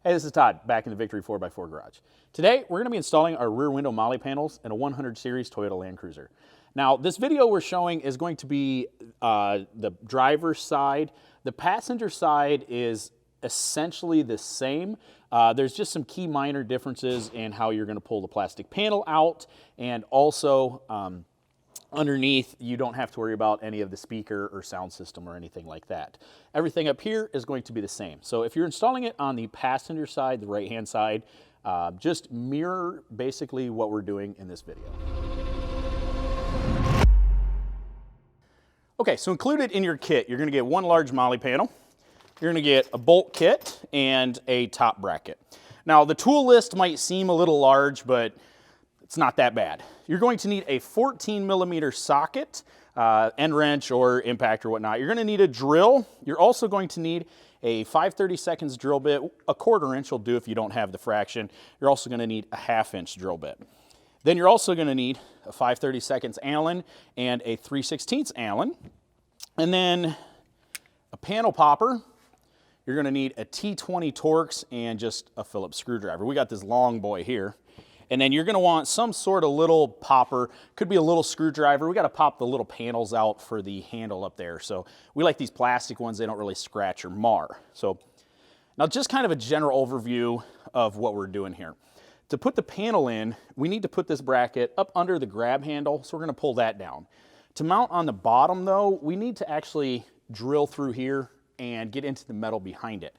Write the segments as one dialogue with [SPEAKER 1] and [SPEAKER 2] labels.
[SPEAKER 1] Hey, this is Todd, back in the Victory 4x4 garage. Today, we're going to be installing our rear window MOLLE panels in a 100 series Toyota Landcruiser. Now, this video we're showing is going to be the driver's side. The passenger side is essentially the same. There's just some key minor differences in how you're going to pull the plastic panel out, and also underneath, you don't have to worry about any of the speaker or sound system or anything like that. Everything up here is going to be the same. So if you're installing it on the passenger side, the right-hand side, just mirror basically what we're doing in this video. Okay, so included in your kit, you're going to get one large MOLLE panel. You're going to get a bolt kit and a top bracket. Now, the tool list might seem a little large, but it's not that bad. You're going to need a 14mm socket, end wrench or impact or whatnot. You're going to need a drill. You're also going to need a 5/32 drill bit. A 1/4 inch will do if you don't have the fraction. You're also going to need a 1/2 inch drill bit. Then you're also going to need a 5/32 Allen and a 3/16 Allen. And then a panel popper. You're going to need a T20 Torx and just a Phillips screwdriver. We got this long boy here. And then you're going to want some sort of little popper. Could be a little screwdriver. We got to pop the little panels out for the handle up there. So we like these plastic ones. They don't really scratch or mar. So now just kind of a general overview of what we're doing here. To put the panel in, we need to put this bracket up under the grab handle. So we're going to pull that down. To mount on the bottom though, we need to actually drill through here and get into the metal behind it.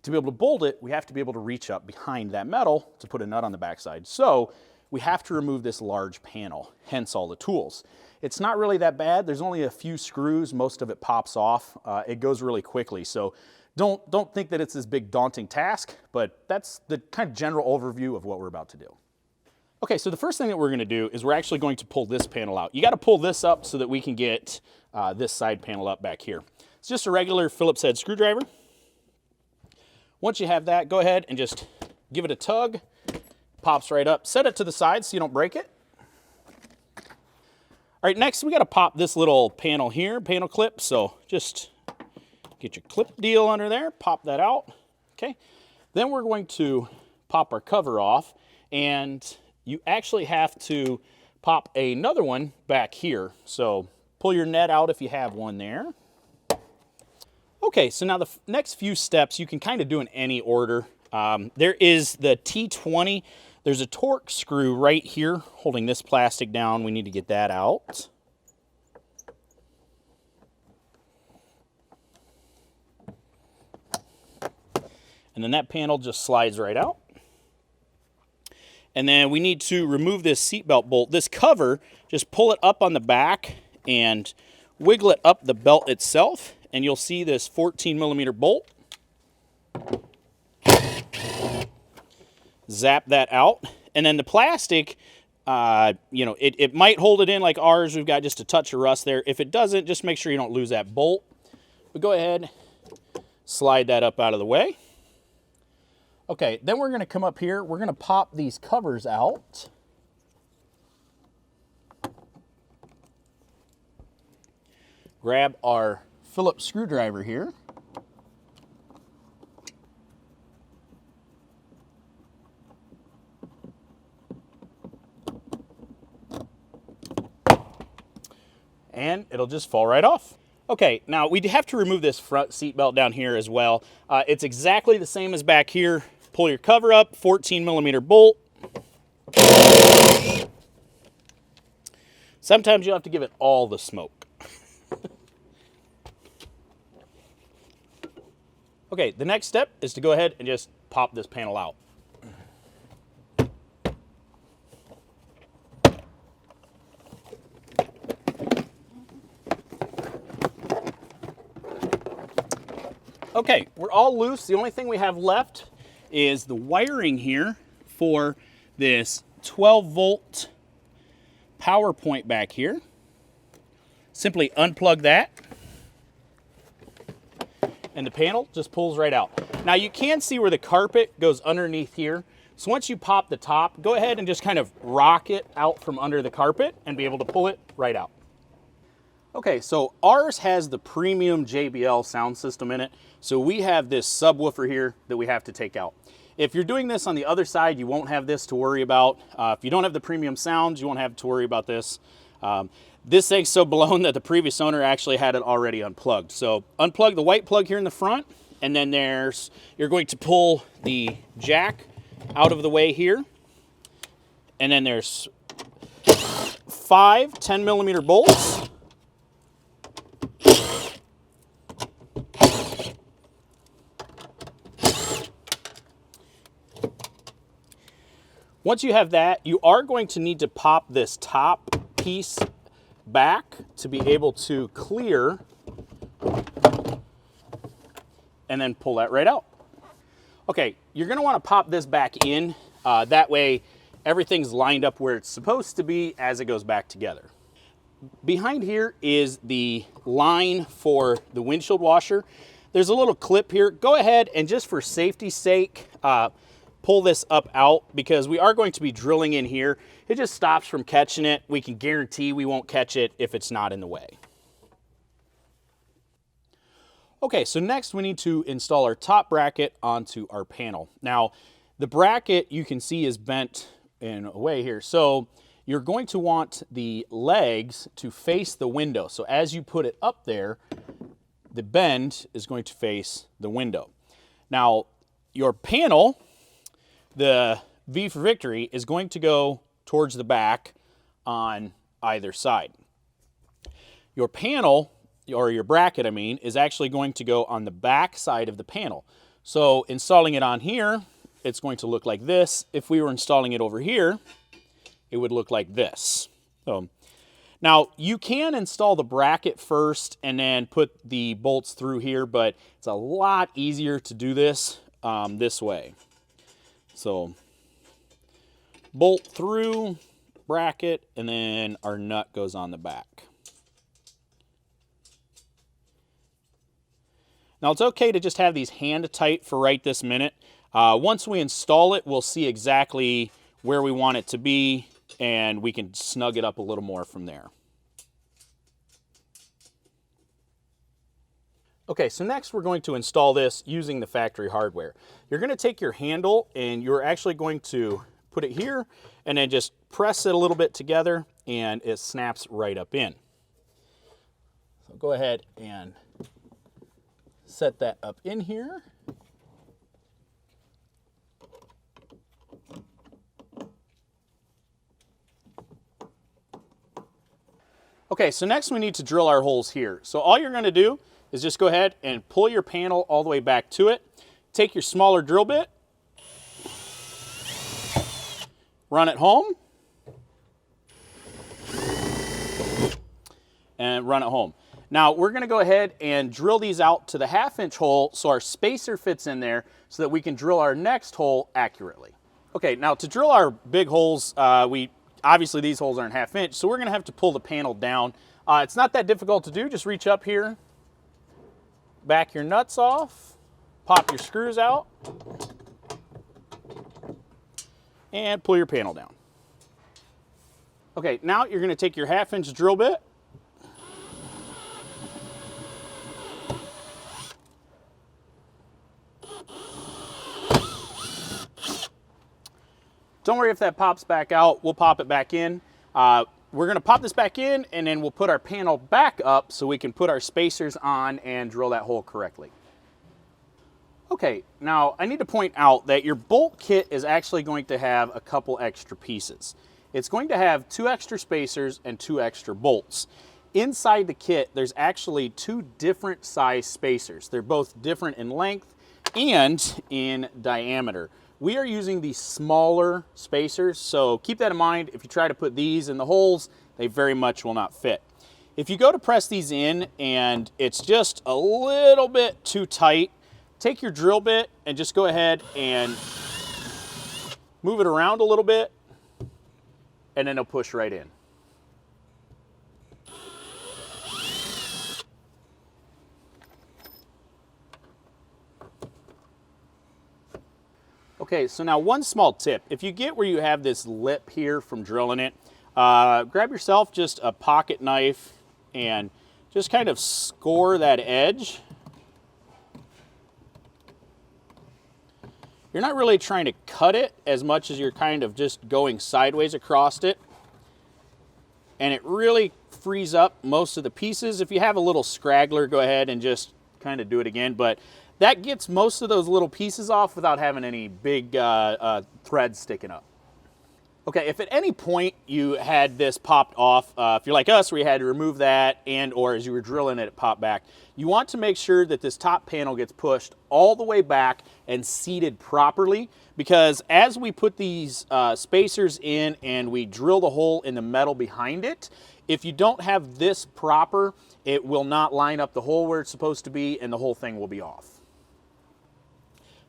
[SPEAKER 1] To be able to bolt it, we have to be able to reach up behind that metal to put a nut on the backside. So we have to remove this large panel, hence all the tools. It's not really that bad. There's only a few screws. Most of it pops off. It goes really quickly. So don't think that it's this big daunting task, but that's the kind of general overview of what we're about to do. Okay, so the first thing that we're going to do is we're actually going to pull this panel out. You got to pull this up so that we can get this side panel up back here. It's just a regular Phillips head screwdriver. Once you have that, go ahead and just give it a tug. Pops right up. Set it to the side so you don't break it. All right, next we got to pop this little panel here, panel clip. So just get your clip deal under there, pop that out. Okay. Then we're going to pop our cover off, and you actually have to pop another one back here. So pull your net out if you have one there. Okay, so now the next few steps you can kind of do in any order. There is the T20. There's a Torx screw right here holding this plastic down. We need to get that out. And then that panel just slides right out. And then we need to remove this seatbelt bolt. This cover, just pull it up on the back and wiggle it up the belt itself, and you'll see this 14mm bolt. Zap that out. And then the plastic, you know, it might hold it in like ours. We've got just a touch of rust there. If it doesn't, just make sure you don't lose that bolt. But go ahead, slide that up out of the way. Okay, then we're going to come up here. We're going to pop these covers out. Grab our Phillips screwdriver here. And it'll just fall right off. Okay, now we have to remove this front seat belt down here as well. It's exactly the same as back here. Pull your cover up, 14mm bolt. Sometimes you'll have to give it all the smoke. Okay, the next step is to go ahead and just pop this panel out. Okay, we're all loose. The only thing we have left is the wiring here for this 12-volt power point back here. Simply unplug that, and the panel just pulls right out. Now you can see where the carpet goes underneath here. So once you pop the top, go ahead and just kind of rock it out from under the carpet and be able to pull it right out. Okay, so ours has the premium JBL sound system in it. So we have this subwoofer here that we have to take out. If you're doing this on the other side, you won't have this to worry about. If you don't have the premium sounds, you won't have to worry about this. This thing's so blown that the previous owner actually had it already unplugged. So unplug the white plug here in the front, and then you're going to pull the jack out of the way here. And then there's 5 10mm bolts. Once you have that, you are going to need to pop this top piece back to be able to clear and then pull that right out. Okay, you're gonna wanna pop this back in. That way everything's lined up where it's supposed to be as it goes back together. Behind here is the line for the windshield washer. There's a little clip here. Go ahead and just for safety's sake, pull this up out because we are going to be drilling in here. It just stops from catching it. We can guarantee we won't catch it if it's not in the way. Okay, so next we need to install our top bracket onto our panel. Now, the bracket you can see is bent in a way here. So you're going to want the legs to face the window. So as you put it up there, the bend is going to face the window. Now, your panel, the V for Victory, is going to go towards the back on either side. Your panel, or your bracket I mean, is actually going to go on the back side of the panel. So installing it on here, it's going to look like this. If we were installing it over here, it would look like this. So now you can install the bracket first and then put the bolts through here, but it's a lot easier to do this this way. So bolt through, bracket, and then our nut goes on the back. Now it's okay to just have these hand tight for right this minute. Once we install it, we'll see exactly where we want it to be, and we can snug it up a little more from there. Okay, so next we're going to install this using the factory hardware. You're going to take your handle and you're actually going to put it here and then just press it a little bit together and it snaps right up in. So go ahead and set that up in here. Okay, so next we need to drill our holes here. So all you're going to do is just go ahead and pull your panel all the way back to it. Take your smaller drill bit, run it home, and run it home. Now we're going to go ahead and drill these out to the 1/2-inch hole so our spacer fits in there so that we can drill our next hole accurately. Okay, now to drill our big holes, obviously these holes aren't 1/2 inch, so we're going to have to pull the panel down. It's not that difficult to do. Just reach up here, back your nuts off, pop your screws out, and pull your panel down. Okay, now you're going to take your 1/2-inch drill bit, don't worry if that pops back out, we'll pop it back in. We're going to pop this back in and then we'll put our panel back up so we can put our spacers on and drill that hole correctly. Okay, now I need to point out that your bolt kit is actually going to have a couple extra pieces. It's going to have 2 extra spacers and 2 extra bolts. Inside the kit, there's actually 2 different size spacers. They're both different in length and in diameter. We are using the smaller spacers, so keep that in mind. If you try to put these in the holes, they very much will not fit. If you go to press these in and it's just a little bit too tight, take your drill bit and just go ahead and move it around a little bit, and then it'll push right in. Okay, so now one small tip. If you get where you have this lip here from drilling it, grab yourself just a pocket knife and just kind of score that edge. You're not really trying to cut it as much as you're kind of just going sideways across it. And it really frees up most of the pieces. If you have a little scraggler, go ahead and just kind of do it again. But that gets most of those little pieces off without having any big threads sticking up. Okay, if at any point you had this popped off, if you're like us where you had to remove that and or as you were drilling it, it popped back, you want to make sure that this top panel gets pushed all the way back and seated properly, because as we put these spacers in and we drill the hole in the metal behind it, if you don't have this proper, it will not line up the hole where it's supposed to be and the whole thing will be off.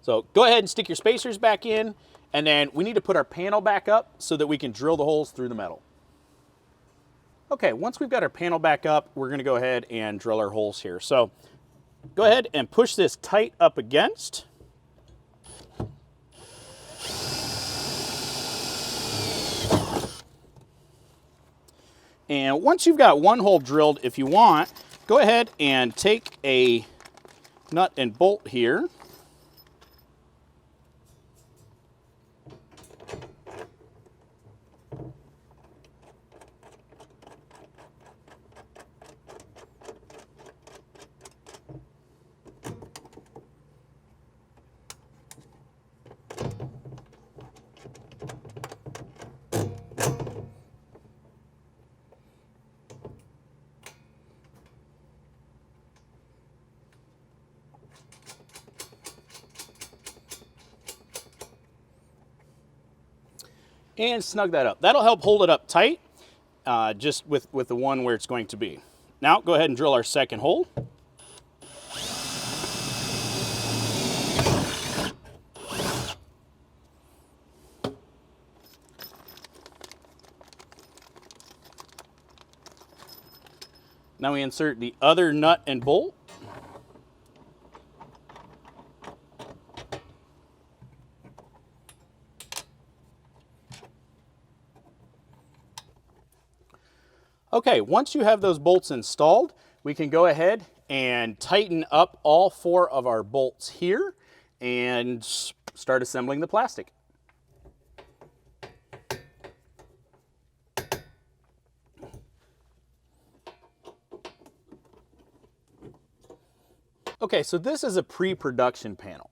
[SPEAKER 1] So go ahead and stick your spacers back in. And then we need to put our panel back up so that we can drill the holes through the metal. Okay, once we've got our panel back up, we're gonna go ahead and drill our holes here. So go ahead and push this tight up against. And once you've got one hole drilled, if you want, go ahead and take a nut and bolt here. And snug that up. That'll help hold it up tight, just with the one where it's going to be. Now go ahead and drill our second hole. Now we insert the other nut and bolt. Okay, once you have those bolts installed, we can go ahead and tighten up all 4 of our bolts here and start assembling the plastic. Okay, so this is a pre-production panel.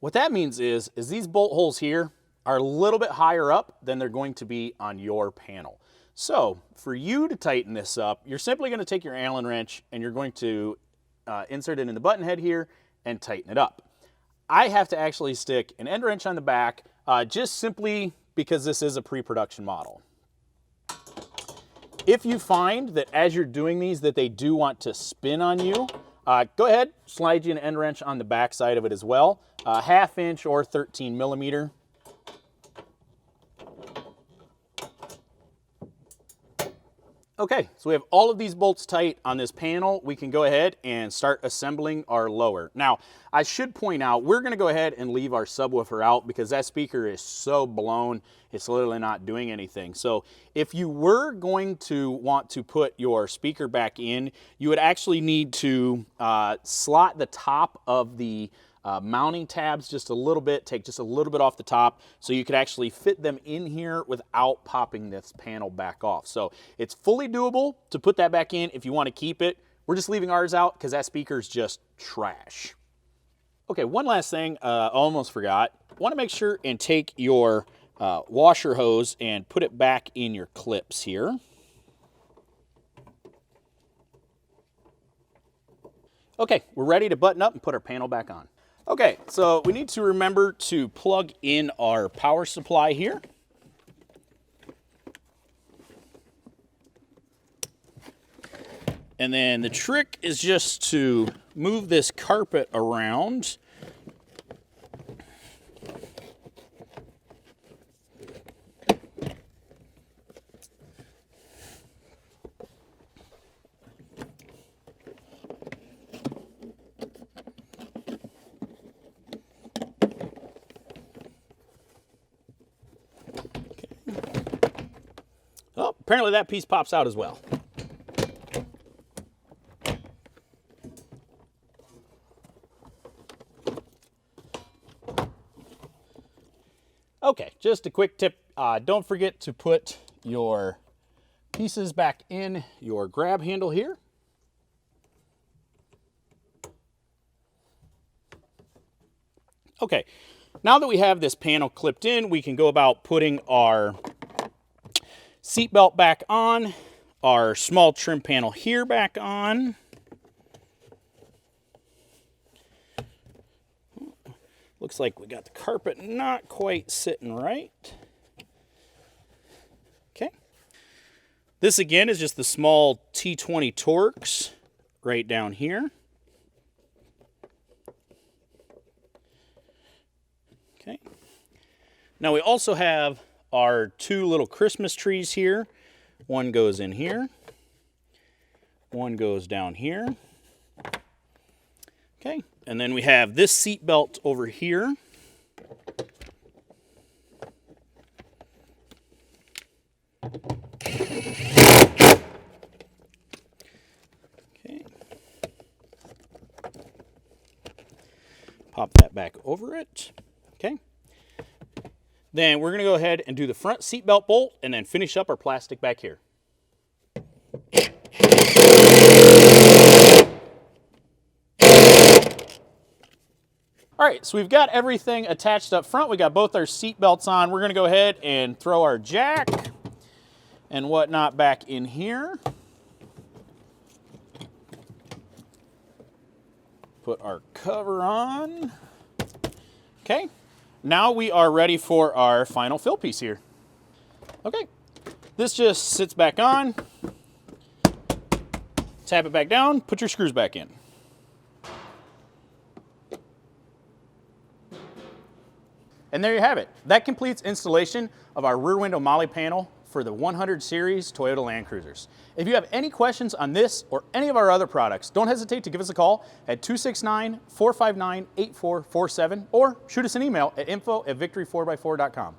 [SPEAKER 1] What that means is these bolt holes here are a little bit higher up than they're going to be on your panel. So for you to tighten this up, you're simply going to take your Allen wrench and you're going to insert it in the button head here and tighten it up. I have to actually stick an end wrench on the back just simply because this is a pre-production model. If you find that as you're doing these that they do want to spin on you, go ahead, slide you an end wrench on the back side of it as well, 1/2 inch or 13 millimeter. Okay, so we have all of these bolts tight on this panel. We can go ahead and start assembling our lower. Now, I should point out, we're gonna go ahead and leave our subwoofer out because that speaker is so blown, it's literally not doing anything. So if you were going to want to put your speaker back in, you would actually need to slot the top of the mounting tabs just a little bit, take just a little bit off the top so you could actually fit them in here without popping this panel back off. So it's fully doable to put that back in if you want to keep it. We're just leaving ours out because that speaker is just trash. Okay, one last thing, I almost forgot. Want to make sure and take your washer hose and put it back in your clips here. Okay, we're ready to button up and put our panel back on. Okay, so we need to remember to plug in our power supply here. And then the trick is just to move this carpet around. Oh, apparently that piece pops out as well. Okay, just a quick tip. Don't forget to put your pieces back in your grab handle here. Okay, now that we have this panel clipped in, we can go about putting our seat belt back on, our small trim panel here back on. Looks like we got the carpet not quite sitting right. Okay. This again is just the small T20 Torx right down here. Okay. Now we also have our two little Christmas trees here. One goes in here. One goes down here. Okay. And then we have this seat belt over here. Okay. Pop that back over it. Okay. Then we're going to go ahead and do the front seat belt bolt and then finish up our plastic back here. All right, so we've got everything attached up front. We got both our seat belts on. We're going to go ahead and throw our jack and whatnot back in here. Put our cover on. Okay, now we are ready for our final fill piece here. Okay, this just sits back on. Tap it back down, put your screws back in. And there you have it. That completes installation of our rear window MOLLE panel for the 100 series Toyota Land Cruisers. If you have any questions on this or any of our other products, don't hesitate to give us a call at 269-459-8447 or shoot us an email at info@victory4x4.com.